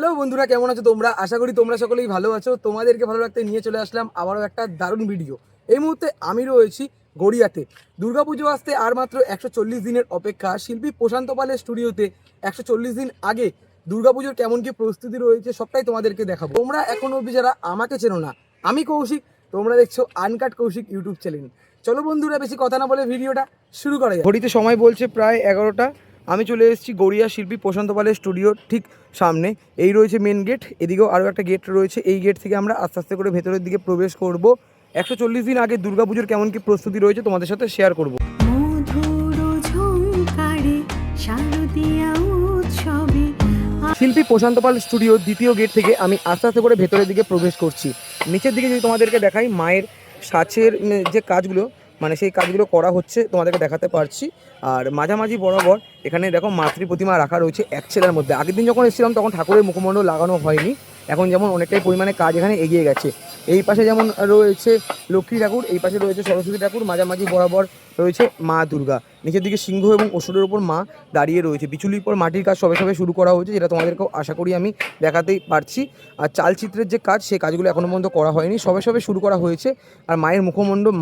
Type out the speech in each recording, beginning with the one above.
Hello বন্ধুরা, কেমন আছো তোমরা? আশা করি তোমরা সকলেই ভালো আছো। তোমাদেরকে ভালো রাখতে নিয়ে চলে আসলাম আবারও একটা দারুণ ভিডিও। এই মুহূর্তে আমি রয়েছি গড়িয়াতে। দুর্গাপুজো আসতে আর মাত্র 140 দিনের অপেক্ষা। শিল্পী প্রশান্ত পালের স্টুডিওতে 140 দিন আগে দুর্গাপুজোর কেমন কি প্রস্তুতি রয়েছে সবটাই তোমাদেরকে দেখাবো। তোমরা এখনো অবধি যারা আমাকে চেনো না, আমি কৌশিক, তোমরা দেখছো আনকাট কৌশিক ইউটিউব চ্যানেল। চলো বন্ধুরা, বেশি কথা না বলে ভিডিওটা শুরু করা যায়। ঘড়িতে সময় বলছে প্রায় 11টা। আমি চলে এসেছি গড়িয়া শিল্পী প্রশান্ত পালের স্টুডিওর ঠিক সামনে। এই রয়েছে মেন গেট, এদিকেও আরও একটা গেট রয়েছে। এই গেট থেকে আমরা আস্তে আস্তে করে ভেতরের দিকে প্রবেশ করব। 140 দিন আগে দুর্গাপুজোর কেমন কি প্রস্তুতি রয়েছে তোমাদের সাথে শেয়ার করব। শিল্পী প্রশান্ত পাল স্টুডিও দ্বিতীয় গেট থেকে আমি আস্তে আস্তে করে ভেতরের দিকে প্রবেশ করছি। নিচের দিকে যদি তোমাদেরকে দেখাই, মায়ের সাঁচের যে কাজগুলো, মানে সেই কাজগুলো করা হচ্ছে তোমাদেরকে দেখাতে পারছি। আর মাঝামাঝি বরাবর এখানে দেখো মাতৃ প্রতিমা রাখা রয়েছে এক ছেলের মধ্যে। আগের দিন যখন এসেছিলাম তখন ঠাকুরের মুখমণ্ডল লাগানো হয়নি, এখন যেমন অনেকটাই পরিমাণে কাজ এখানে এগিয়ে গেছে। এই পাশে যেমন রয়েছে লক্ষ্মী ঠাকুর, এই পাশে রয়েছে সরস্বতী ঠাকুর, মাঝামাঝি বরাবর রয়েছে মা দুর্গা। নিচের দিকে সিংহ এবং অসুরের ওপর মা দাঁড়িয়ে রয়েছে। বিচুলির পর মাটির কাজ সবে সবে শুরু করা হয়েছে, যেটা তোমাদেরকেও আশা করি আমি দেখাতেই পারছি। আর চালচিত্রের যে কাজ, সেই কাজগুলো এখনও পর্যন্ত করা হয়নি, সবে সবে শুরু করা হয়েছে। আর মায়ের মুখমণ্ডল,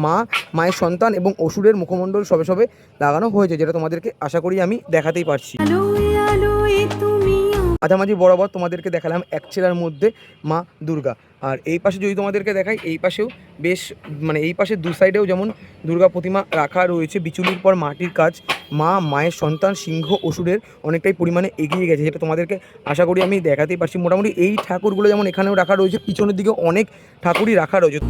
মায়ের সন্তান এবং অসুরের মুখমণ্ডল সবে সবে লাগানো হয়েছে, যেটা তোমাদেরকে আশা করি আমি দেখাতেই পারছি। মাঝামাঝি বরাবর তোমাদেরকে দেখালাম এক ছেলের মধ্যে মা দুর্গা। আর এই পাশে যদি তোমাদেরকে দেখাই, এই পাশেও বেশ এই পাশে দু সাইডেও যেমন দুর্গা প্রতিমা রাখা রয়েছে। বিচুলির পর মাটির কাজ, মায়ের সন্তান, সিংহ, অসুরের অনেকটাই পরিমাণে এগিয়ে গেছে, যেটা তোমাদেরকে আশা করি আমি দেখাতেই পারছি। মোটামুটি এই ঠাকুরগুলো যেমন এখানেও রাখা রয়েছে, পিছনের দিকে অনেক ঠাকুরই রাখা রয়েছে।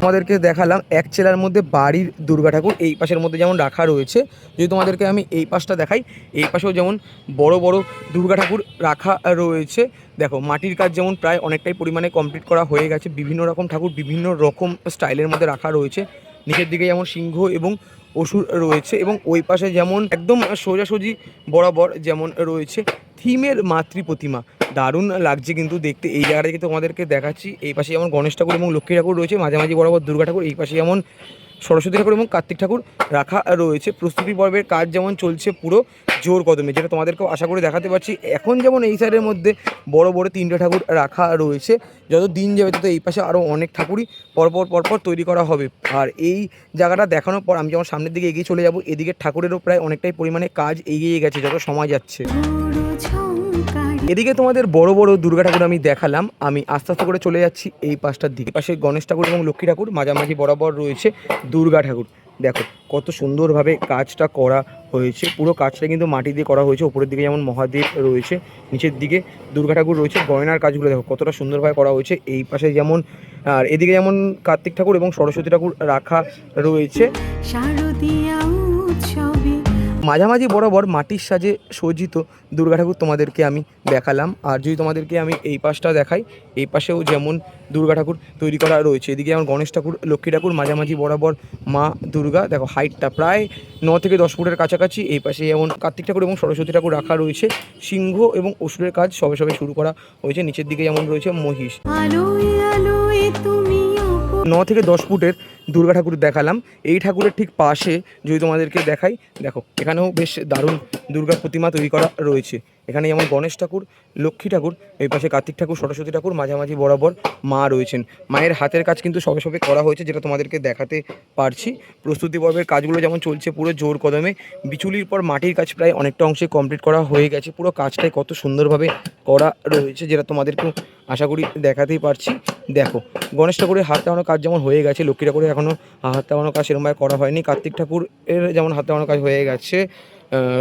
তোমাদেরকে দেখালাম এক চেলার মধ্যে বাড়ির দুর্গা ঠাকুর, এই পাশের মধ্যে যেমন রাখা রয়েছে। যদি তোমাদেরকে আমি এই পাশটা দেখাই, এই পাশেও যেমন বড় বড় দুর্গা ঠাকুর রাখা রয়েছে। দেখো মাটির কাজ যেমন প্রায় অনেকটাই পরিমাণে কমপ্লিট করা হয়ে গেছে। বিভিন্ন রকম ঠাকুর বিভিন্ন রকম স্টাইলের মধ্যে রাখা রয়েছে। নিচের দিকে যেমন সিংহ এবং অসুর রয়েছে, এবং ওই পাশে যেমন একদম সোজাসুজি বরাবর যেমন রয়েছে থিমের মাতৃ প্রতিমা। দারুণ লাগছে কিন্তু দেখতে। এই জায়গাটা কিন্তু তোমাদেরকে দেখাচ্ছি। এই পাশে যেমন গণেশ ঠাকুর এবং লক্ষ্মী ঠাকুর রয়েছে, মাঝামাঝি বরাবর দুর্গা ঠাকুর। এই পাশে যেমন সরস্বতী ঠাকুর এবং কার্তিক ঠাকুর রাখা রয়েছে। প্রস্তুতি পর্বের কাজ যেমন চলছে পুরো জোর কদমে, যেটা তোমাদেরকেও আশা করে দেখাতে পারছি। এখন যেমন এই সাইডের মধ্যে বড় বড় 3টে ঠাকুর রাখা রয়েছে। যত দিন যাবে তত এই পাশে আরও অনেক ঠাকুরই পরপর তৈরি করা হবে। আর এই জায়গাটা দেখানোর পর আমি যেমন সামনের দিকে এগিয়ে চলে যাব, এদিকে ঠাকুরেরও প্রায় অনেকটাই পরিমাণে কাজ এগিয়ে গেছে যত সময় যাচ্ছে। এদিকে তোমাদের বড় বড় দুর্গা ঠাকুর আমি দেখালাম। আমি আস্তে আস্তে করে চলে যাচ্ছি এই পাশটার দিকে। পাশে গণেশ ঠাকুর এবং লক্ষ্মী ঠাকুর, মাঝামাঝি বরাবর রয়েছে দুর্গা ঠাকুর। দেখো কত সুন্দরভাবে কাজটা করা হয়েছে। পুরো কাজটা কিন্তু মাটি দিয়ে করা হয়েছে। উপরের দিকে যেমন মহাদেব রয়েছে, নিচের দিকে দুর্গা ঠাকুর রয়েছে। গয়নার কাজগুলো দেখো কতটা সুন্দরভাবে করা হয়েছে। এই পাশে যেমন, আর এদিকে যেমন কার্তিক ঠাকুর এবং সরস্বতী ঠাকুর রাখা রয়েছে। মাঝামাঝি বরাবর মাটির সাজে সজ্জিত দুর্গা ঠাকুর তোমাদেরকে আমি দেখালাম। আর যদি তোমাদেরকে আমি এই পাশটা দেখাই, এই পাশেও যেমন দুর্গা ঠাকুর তৈরি করা রয়েছে। এদিকে যেমন গণেশ ঠাকুর, লক্ষ্মী ঠাকুর, মাঝামাঝি বরাবর মা দুর্গা। দেখো হাইটটা প্রায় 9 থেকে 10 ফুটের কাছাকাছি। এই পাশে যেমন কার্তিক ঠাকুর এবং সরস্বতী ঠাকুর রাখা রয়েছে। সিংহ এবং অসুরের কাজ সবে সবে শুরু করা হয়েছে। নিচের দিকে যেমন রয়েছে মহিষ। 9 থেকে 10 ফুটের দুর্গা ঠাকুর দেখালাম। এই ঠাকুরের ঠিক পাশে যদি তোমাদেরকে দেখাই, দেখো এখানেও বেশ দারুণ দুর্গা প্রতিমা তৈরি করা রয়েছে। এখানে যেমন গণেশ ঠাকুর, লক্ষ্মী ঠাকুর, এই পাশে কার্তিক ঠাকুর, সরস্বতী ঠাকুর, মাঝামাঝি বরাবর মা রয়েছেন। মায়ের হাতের কাজ কিন্তু সবে সবে করা হয়েছে, যেটা তোমাদেরকে দেখাতে পারছি। প্রস্তুতি পর্বের কাজগুলো যেমন চলছে পুরো জোর কদমে। বিচুলির পর মাটির কাজ প্রায় অনেকটা অংশে কমপ্লিট করা হয়ে গেছে। পুরো কাজটাই কত সুন্দরভাবে করা রয়েছে, যেটা তোমাদেরকেও আশা করি দেখাতেই পারছি। দেখো গণেশ ঠাকুরের হাত দেওয়ানোর কাজ যেমন হয়ে গেছে, লক্ষ্মী ঠাকুরের এখনও হাত দেওয়ানোর কাজ সেরকমভাবে করা হয়নি। কার্তিক ঠাকুরের যেমন হাত দেওয়ানোর কাজ হয়ে গেছে,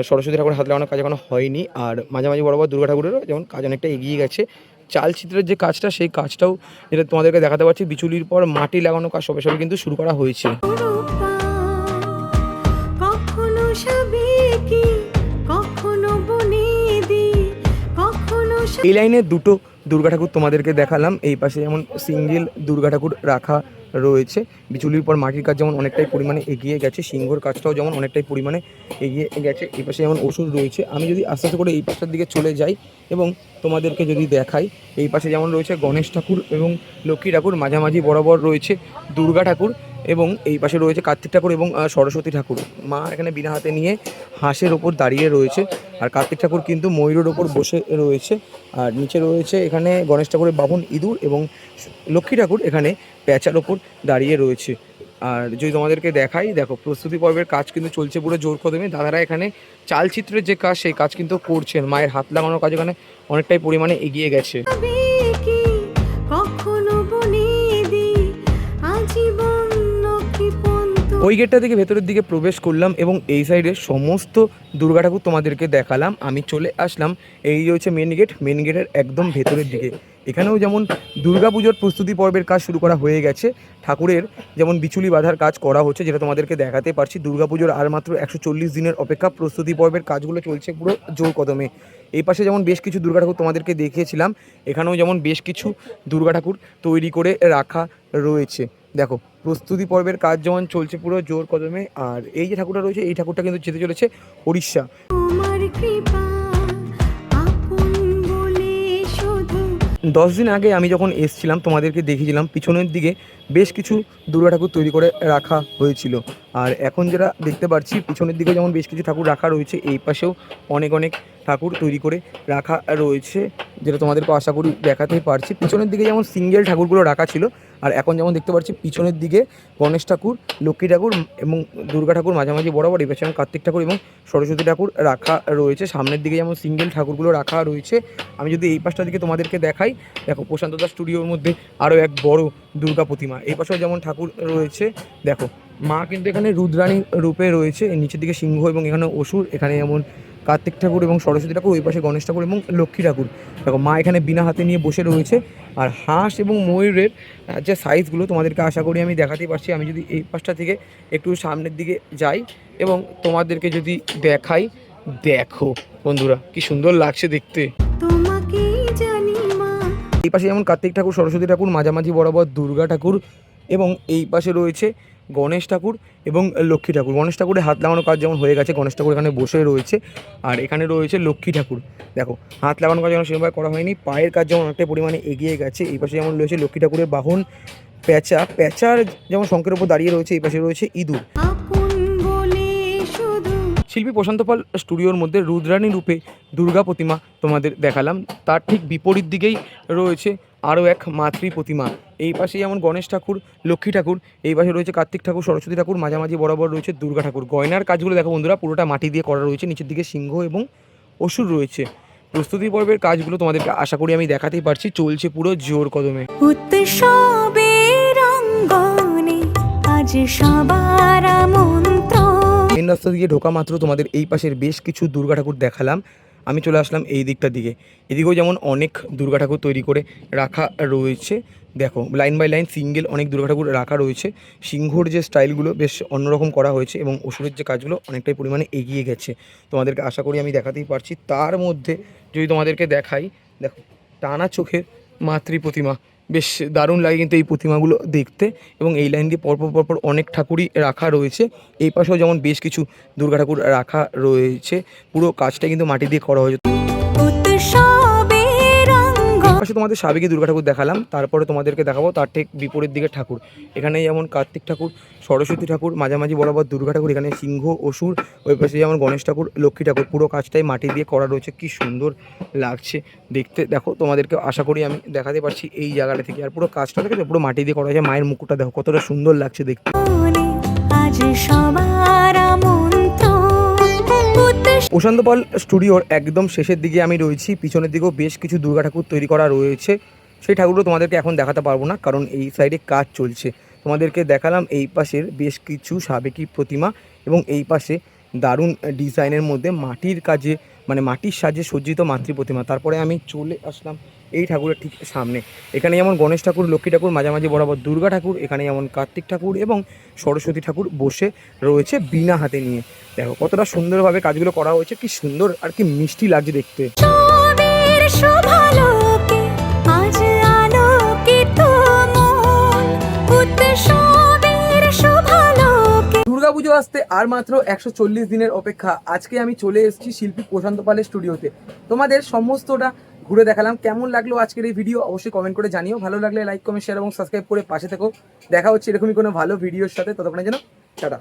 সরস্বতী ঠাকুরের হাত লাগানোর কাজ এখনো হয়নি। আর মাঝামাঝি বরাবর দুর্গা ঠাকুরেরও যেমন কাজ অনেকটা এগিয়ে গেছে। চালচিত্রের যে কাজটা, সেই কাজটাও যেটা তোমাদেরকে দেখাতে পারছি। বিচুলির পর মাটি লাগানোর কাজ সবে সবে কিন্তু শুরু করা হয়েছে। এই লাইনে দুটো দুর্গা ঠাকুর তোমাদেরকে দেখালাম। এই পাশে যেমন সিঙ্গেল দুর্গা ঠাকুর রাখা রয়েছে। বিচুলির পর মাটির কাজ যেমন অনেকটাই পরিমাণে এগিয়ে গেছে, সিংহর কাজটাও যেমন অনেকটাই পরিমাণে এগিয়ে গেছে। এই পাশে যেমন অসুর রয়েছে। আমি যদি আস্তে আস্তে করে এই পাশটার দিকে চলে যাই এবং তোমাদেরকে যদি দেখাই, এই পাশে যেমন রয়েছে গণেশ ঠাকুর এবং লক্ষ্মী ঠাকুর, মাঝামাঝি বরাবর রয়েছে দুর্গা ঠাকুর, এবং এই পাশে রয়েছে কার্তিক ঠাকুর এবং সরস্বতী ঠাকুর। মা এখানে বিনা হাতে নিয়ে হাঁসের ওপর দাঁড়িয়ে রয়েছে। আর কার্তিক ঠাকুর কিন্তু ময়ূরের ওপর বসে রয়েছে। আর নিচে রয়েছে এখানে গণেশ ঠাকুরের বাহন ইঁদুর এবং লক্ষ্মী ঠাকুর এখানে প্যাঁচার ওপর দাঁড়িয়ে রয়েছে। আর যদি তোমাদেরকে দেখাই, দেখো প্রস্তুতি পর্বের কাজ কিন্তু চলছে পুরো জোর কদমে। দাদারা এখানে চালচিত্রের যে কাজ সেই কাজ কিন্তু করছেন। মায়ের হাত লাগানোর কাজ এখানে অনেকটাই পরিমাণে এগিয়ে গেছে। ওই গেটটা থেকে ভেতরের দিকে প্রবেশ করলাম এবং এই সাইডে সমস্ত দুর্গা ঠাকুর তোমাদেরকে দেখালাম। আমি চলে আসলাম, এই হচ্ছে মেন গেট, মেন গেটের একদম ভেতরের দিকে। এখানেও যেমন দুর্গাপুজোর প্রস্তুতি পর্বের কাজ শুরু করা হয়ে গেছে। ঠাকুরের যেমন বিচুলি বাঁধার কাজ করা হচ্ছে, যেটা তোমাদেরকে দেখাতে পারছি। দুর্গাপুজোর আর মাত্র 140 দিনের অপেক্ষা। প্রস্তুতি পর্বের কাজগুলো চলছে পুরো জোর কদমে। এই পাশে যেমন বেশ কিছু দুর্গা ঠাকুর তোমাদেরকে দেখিয়েছিলাম, এখানেও যেমন বেশ কিছু দুর্গা ঠাকুর তৈরি করে রাখা রয়েছে। দেখো প্রস্তুতি পর্বের কাজ যেমন চলছে পুরো জোর কদমে। আর এই যে ঠাকুরটা রয়েছে, এই ঠাকুরটা কিন্তু যেতে চলেছে উড়িষ্যা। 10 দিন আগে আমি যখন এসছিলাম তোমাদেরকে দেখিয়েছিলাম পিছনের দিকে বেশ কিছু দুর্গা ঠাকুর তৈরি করে রাখা হয়েছিল। আর এখন যেটা দেখতে পাচ্ছি পিছনের দিকে যেমন বেশ কিছু ঠাকুর রাখা রয়েছে, এই পাশেও অনেক অনেক ঠাকুর তৈরি করে রাখা রয়েছে, যেটা তোমাদেরকে আশা করি দেখাতেই পারছি। পিছনের দিকে যেমন সিঙ্গেল ঠাকুরগুলো রাখা ছিল, আর এখন যেমন দেখতে পাচ্ছি পিছনের দিকে গণেশ ঠাকুর, লক্ষ্মী ঠাকুর এবং দুর্গা ঠাকুর মাঝামাঝি বরাবর, এই পাশে কার্তিক ঠাকুর এবং সরস্বতী ঠাকুর রাখা রয়েছে। সামনের দিকে যেমন সিঙ্গেল ঠাকুরগুলো রাখা রয়েছে। আমি যদি এই পাশটার দিকে তোমাদেরকে দেখাই, দেখো প্রশান্ত দাস স্টুডিওর মধ্যে আরও এক বড় দুর্গা প্রতিমা। এই পাশেও যেমন ঠাকুর রয়েছে, দেখো মা কিন্তু এখানে রুদ্রাণী রূপে রয়েছে। নিচের দিকে সিংহ এবং এখানে অসুর, এখানে যেমন কার্তিক ঠাকুর এবং সরস্বতী ঠাকুর, ওই পাশে গণেশ ঠাকুর এবং লক্ষ্মী ঠাকুর। দেখো মা এখানে বিনা হাতে নিয়ে বসে রয়েছে। আর হাঁস এবং ময়ূরের যে সাইজগুলো তোমাদেরকে আশা করি আমি দেখাতেই পারছি। আমি যদি এই পাশটা থেকে একটু সামনের দিকে যাই এবং তোমাদেরকে যদি দেখাই, দেখো বন্ধুরা কি সুন্দর লাগছে দেখতে। এই পাশে যেমন কার্তিক ঠাকুর, সরস্বতী ঠাকুর, মাঝামাঝি বরাবর দুর্গা ঠাকুর এবং এই পাশে রয়েছে গণেশ ঠাকুর এবং লক্ষ্মী ঠাকুর। গণেশ ঠাকুরের হাত লাগানোর কাজ যেমন হয়ে গেছে, গণেশ ঠাকুর এখানে বসে রয়েছে। আর এখানে রয়েছে লক্ষ্মী ঠাকুর। দেখো হাত লাগানোর কাজ যেমন সেভাবে করা হয়নি, পায়ের কাজ যেমন অনেকটা পরিমাণে এগিয়ে গেছে। এই পাশে যেমন রয়েছে লক্ষ্মী ঠাকুরের বাহন প্যাঁচা, প্যাঁচার যেমন শঙ্কের উপর দাঁড়িয়ে রয়েছে। এই পাশে রয়েছে ইঁদুর। শিল্পী প্রশান্ত পাল স্টুডিওর মধ্যে রুদ্রাণী রূপে দুর্গা প্রতিমা তোমাদের দেখালাম। তার ঠিক বিপরীত দিকেই রয়েছে আরও এক মাতৃ প্রতিমা। এই পাশে যেমন গণেশ ঠাকুর, লক্ষ্মী ঠাকুর, এই পাশে রয়েছে কার্তিক ঠাকুর, সরস্বতী ঠাকুর, মাঝামাঝি বরাবর রয়েছে দুর্গা ঠাকুর। গয়নার কাজগুলো দেখো বন্ধুরা, পুরোটা মাটি দিয়ে করা রয়েছে। নিচের দিকে সিংহ এবং অসুর রয়েছে। প্রস্তুতি পর্বের কাজগুলো তোমাদেরকে আশা করি আমি দেখাতেই পারছি, চলছে পুরো জোর কদমে। মেন রাস্তা দিয়ে ঢোকা মাত্র তোমাদের এই পাশের বেশ কিছু দুর্গা ঠাকুর দেখালাম। আমি চলে আসলাম এই দিকটার দিকে। এদিকেও যেমন অনেক দুর্গা ঠাকুর তৈরি করে রাখা রয়েছে। দেখো লাইন বাই লাইন সিঙ্গেল অনেক দুর্গা ঠাকুর রাখা রয়েছে। সিংহর যে স্টাইলগুলো বেশ অন্যরকম করা হয়েছে এবং অসুরের যে কাজগুলো অনেকটাই পরিমাণে এগিয়ে গেছে, তোমাদেরকে আশা করি আমি দেখাতেই পারছি। তার মধ্যে যদি তোমাদেরকে দেখাই, দেখো টানা চোখের মাতৃ প্রতিমা, বেশ দারুণ লাগে কিন্তু এই প্রতিমাগুলো দেখতে। এবং এই লাইন দিয়ে পরপর পরপর অনেক ঠাকুরই রাখা রয়েছে। এই পাশেও যেমন বেশ কিছু দুর্গা ঠাকুর রাখা রয়েছে। পুরো কাজটা কিন্তু মাটি দিয়ে করা হয়েছে। পাশে তোমাদের সাবেকি দুর্গা ঠাকুর দেখালাম, তারপরে তোমাদেরকে দেখাবো তার ঠিক বিপরীত দিকে ঠাকুর। এখানে যেমন কার্তিক ঠাকুর, সরস্বতী ঠাকুর, মাঝামাঝি বরাবর দুর্গা ঠাকুর, এখানে সিংহ, অসুর, ওই পাশে যেমন গণেশ ঠাকুর, লক্ষ্মী ঠাকুর। পুরো কাজটাই মাটি দিয়ে করা রয়েছে, কি সুন্দর লাগছে দেখতে। দেখো তোমাদেরকে আশা করি আমি দেখাতে পারছি এই জায়গাটা থেকে। আর পুরো কাজটা দেখে পুরো মাটি দিয়ে করা হয়েছে। মায়ের মুকুটটা দেখো কতটা সুন্দর লাগছে দেখতে। প্রশান্ত পাল স্টুডিওর একদম শেষের দিকে আমি রয়েছি। পিছনের দিকেও বেশ কিছু দুর্গা ঠাকুর তৈরি করা রয়েছে। সেই ঠাকুরগুলো তোমাদেরকে এখন দেখাতে পারবো না, কারণ এই সাইডে কাজ চলছে। তোমাদেরকে দেখালাম এই পাশের বেশ কিছু সাবেকি প্রতিমা এবং এই পাশে দারুণ ডিজাইনের মধ্যে মাটির কাজে, মানে মাটির সাজে সজ্জিত মাতৃ প্রতিমা। তারপরে আমি চলে আসলাম এই ঠাকুরের ঠিক সামনে। এখানে যেমন গণেশ ঠাকুর, লক্ষ্মী ঠাকুর, মাঝামাঝি বরাবর দুর্গা ঠাকুর, এখানে যেমন কার্তিক ঠাকুর এবং সরস্বতী ঠাকুর বসে রয়েছে বিনা হাতে নিয়ে। দেখো কতটা সুন্দরভাবে কাজগুলো করা হয়েছে, কি সুন্দর আর কি মিষ্টি লাগছে দেখতে। দুর্গাপুজো আসতে আর মাত্র 140 দিনের অপেক্ষা। আজকে আমি চলে এসেছি শিল্পী প্রশান্ত পালের স্টুডিওতে। তোমাদের সমস্তটা ঘুরে দেখালাম। কেমন লাগলো আজকের এই ভিডিও অবশ্যই কমেন্ট করে জানিও। ভালো লাগলে লাইক, কমেন্ট, শেয়ার এবং সাবস্ক্রাইব করে পাশে থেকো। দেখা হচ্ছে এরকমই কোনো ভালো ভিডিওর সাথে। ততক্ষণে যেন টাটা।